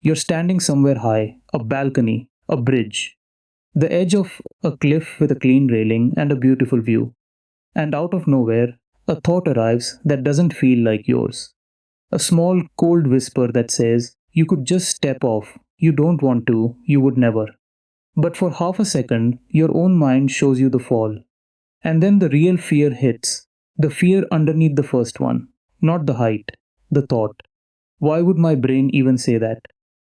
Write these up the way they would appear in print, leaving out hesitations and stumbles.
You're standing somewhere high, a balcony, a bridge, the edge of a cliff with a clean railing and a beautiful view. And out of nowhere, a thought arrives that doesn't feel like yours. A small, cold whisper that says, you could just step off. You don't want to, you would never. But for half a second, your own mind shows you the fall. And then the real fear hits. The fear underneath the first one. Not the height, the thought. Why would my brain even say that?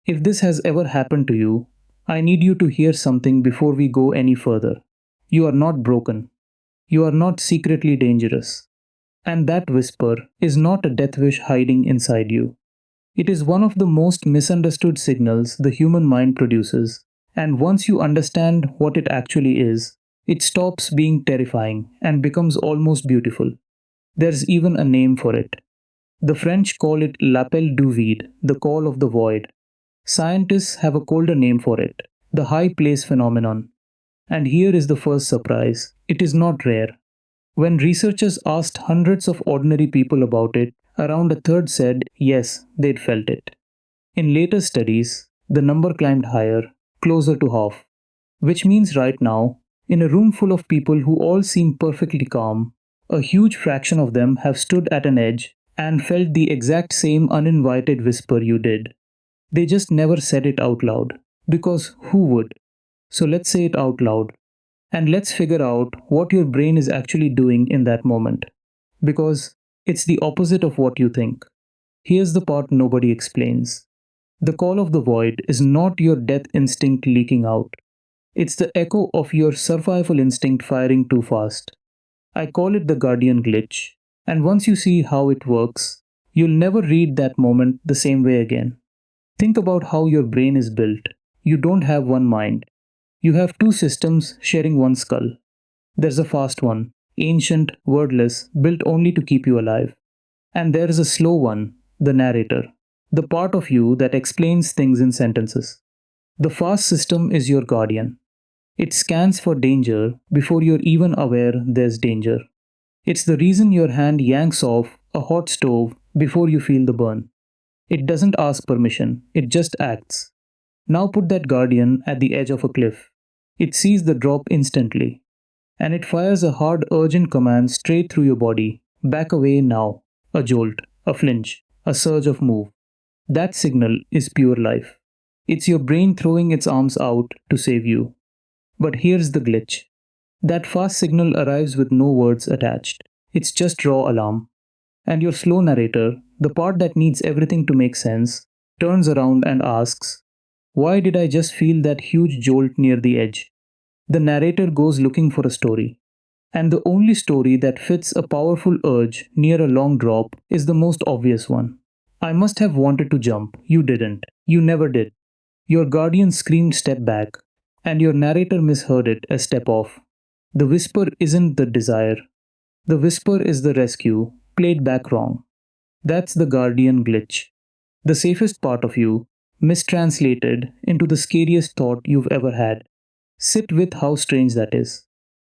If this has ever happened to you, I need you to hear something before we go any further. You are not broken. You are not secretly dangerous. And that whisper is not a death wish hiding inside you. It is one of the most misunderstood signals the human mind produces, and once you understand what it actually is, it stops being terrifying and becomes almost beautiful. There's even a name for it. The French call it l'appel du vide, the call of the void. Scientists have a colder name for it, the high place phenomenon. And here is the first surprise: it is not rare. When researchers asked hundreds of ordinary people about it, around a third said yes, they'd felt it. In later studies, the number climbed higher, closer to half. Which means right now, in a room full of people who all seem perfectly calm, a huge fraction of them have stood at an edge and felt the exact same uninvited whisper you did. They just never said it out loud. Because who would? So let's say it out loud. And let's figure out what your brain is actually doing in that moment. Because it's the opposite of what you think. Here's the part nobody explains. The call of the void is not your death instinct leaking out. It's the echo of your survival instinct firing too fast. I call it the guardian glitch. And once you see how it works, you'll never read that moment the same way again. Think about how your brain is built. You don't have one mind. You have two systems sharing one skull. There's a fast one, ancient, wordless, built only to keep you alive. And there's a slow one, the narrator, the part of you that explains things in sentences. The fast system is your guardian. It scans for danger before you're even aware there's danger. It's the reason your hand yanks off a hot stove before you feel the burn. It doesn't ask permission, it just acts. Now put that guardian at the edge of a cliff. It sees the drop instantly. And it fires a hard, urgent command straight through your body. Back away now. A jolt, a flinch, a surge of move. That signal is pure life. It's your brain throwing its arms out to save you. But here's the glitch. That fast signal arrives with no words attached. It's just raw alarm. And your slow narrator, the part that needs everything to make sense, turns around and asks, why did I just feel that huge jolt near the edge? The narrator goes looking for a story. And the only story that fits a powerful urge near a long drop is the most obvious one. I must have wanted to jump. You didn't. You never did. Your guardian screamed step back, and your narrator misheard it as step off. The whisper isn't the desire. The whisper is the rescue, played back wrong. That's the guardian glitch. The safest part of you, mistranslated into the scariest thought you've ever had. Sit with how strange that is.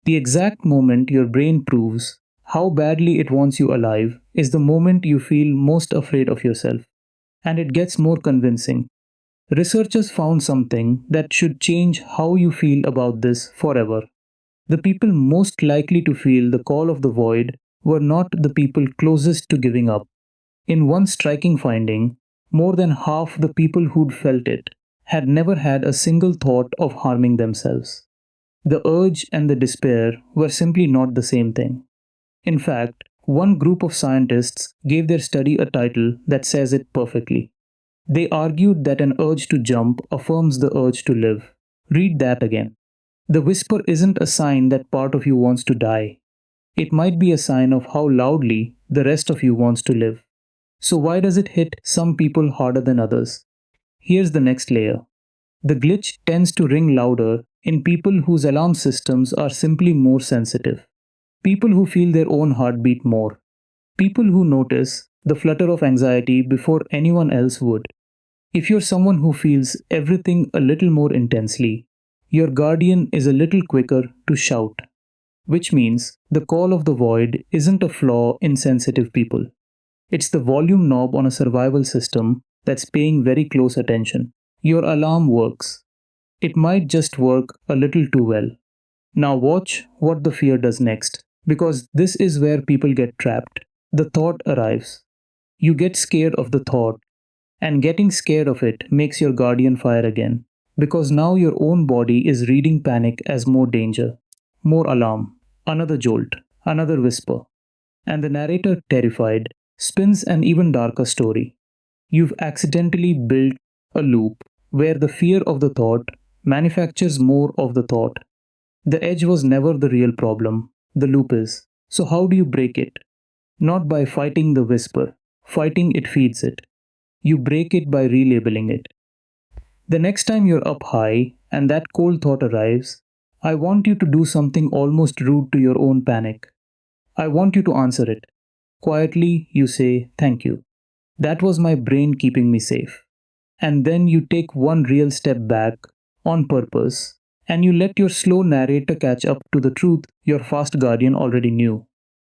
The exact moment your brain proves how badly it wants you alive is the moment you feel most afraid of yourself. And it gets more convincing. Researchers found something that should change how you feel about this forever. The people most likely to feel the call of the void were not the people closest to giving up. In one striking finding, more than half the people who'd felt it had never had a single thought of harming themselves. The urge and the despair were simply not the same thing. In fact, one group of scientists gave their study a title that says it perfectly. They argued that an urge to jump affirms the urge to live. Read that again. The whisper isn't a sign that part of you wants to die. It might be a sign of how loudly the rest of you wants to live. So why does it hit some people harder than others? Here's the next layer. The glitch tends to ring louder in people whose alarm systems are simply more sensitive. People who feel their own heartbeat more. People who notice the flutter of anxiety before anyone else would. If you're someone who feels everything a little more intensely, your guardian is a little quicker to shout. Which means the call of the void isn't a flaw in sensitive people. It's the volume knob on a survival system that's paying very close attention. Your alarm works. It might just work a little too well. Now watch what the fear does next, because this is where people get trapped. The thought arrives. You get scared of the thought, and getting scared of it makes your guardian fire again, because now your own body is reading panic as more danger, more alarm, another jolt, another whisper. And the narrator, terrified, spins an even darker story. You've accidentally built a loop where the fear of the thought manufactures more of the thought. The edge was never the real problem, the loop is. So, how do you break it? Not by fighting the whisper, fighting it feeds it. You break it by relabeling it. The next time you're up high and that cold thought arrives, I want you to do something almost rude to your own panic. I want you to answer it. Quietly, you say, "Thank you. That was my brain keeping me safe." And then you take one real step back on purpose and you let your slow narrator catch up to the truth your fast guardian already knew.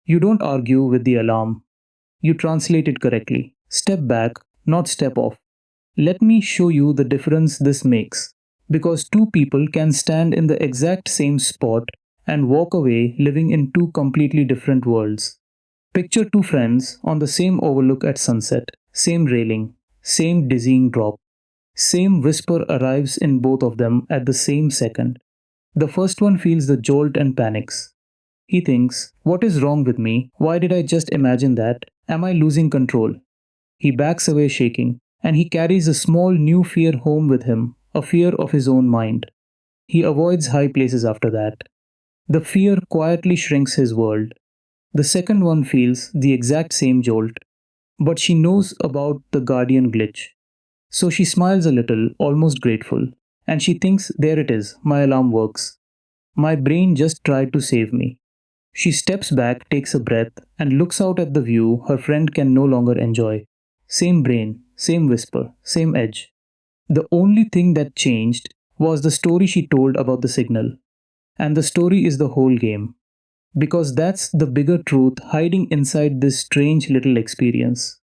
You don't argue with the alarm, you translate it correctly. Step back, not step off. Let me show you the difference this makes. Because two people can stand in the exact same spot and walk away living in two completely different worlds. Picture two friends on the same overlook at sunset, same railing, same dizzying drop. Same whisper arrives in both of them at the same second. The first one feels the jolt and panics. He thinks, "What is wrong with me? Why did I just imagine that? Am I losing control?" He backs away shaking, and he carries a small new fear home with him, a fear of his own mind. He avoids high places after that. The fear quietly shrinks his world. The second one feels the exact same jolt, but she knows about the guardian glitch. So she smiles a little, almost grateful, and she thinks, "There it is, my alarm works. My brain just tried to save me." She steps back, takes a breath, and looks out at the view her friend can no longer enjoy. Same brain, same whisper, same edge. The only thing that changed was the story she told about the signal. And the story is the whole game. Because that's the bigger truth hiding inside this strange little experience.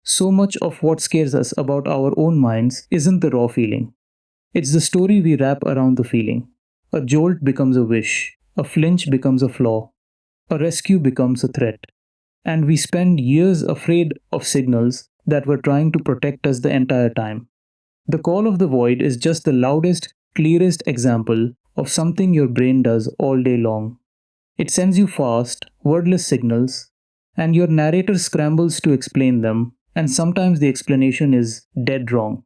So much of what scares us about our own minds isn't the raw feeling. It's the story we wrap around the feeling. A jolt becomes a wish, a flinch becomes a flaw, a rescue becomes a threat. And we spend years afraid of signals that were trying to protect us the entire time. The call of the void is just the loudest, clearest example of something your brain does all day long. It sends you fast, wordless signals, and your narrator scrambles to explain them, and sometimes the explanation is dead wrong.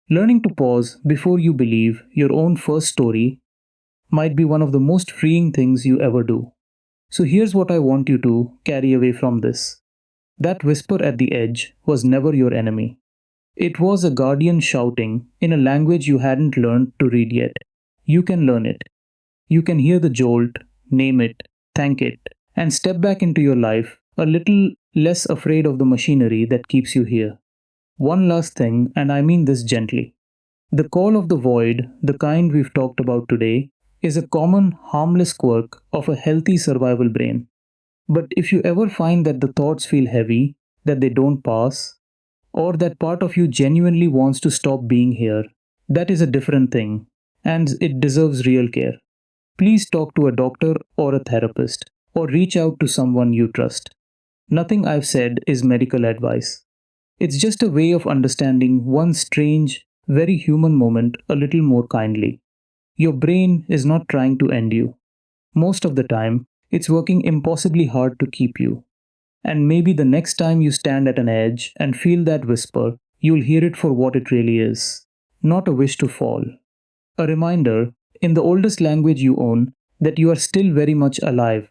Learning to pause before you believe your own first story might be one of the most freeing things you ever do. So here's what I want you to carry away from this. That whisper at the edge was never your enemy. It was a guardian shouting in a language you hadn't learned to read yet. You can learn it. You can hear the jolt, name it, thank it, and step back into your life a little less afraid of the machinery that keeps you here. One last thing, and I mean this gently. The call of the void, the kind we've talked about today, is a common, harmless quirk of a healthy survival brain. But if you ever find that the thoughts feel heavy, that they don't pass, or that part of you genuinely wants to stop being here, that is a different thing, and it deserves real care. Please talk to a doctor or a therapist, or reach out to someone you trust. Nothing I've said is medical advice. It's just a way of understanding one strange, very human moment a little more kindly. Your brain is not trying to end you. Most of the time, it's working impossibly hard to keep you. And maybe the next time you stand at an edge and feel that whisper, you'll hear it for what it really is, not a wish to fall. A reminder, in the oldest language you own, that you are still very much alive,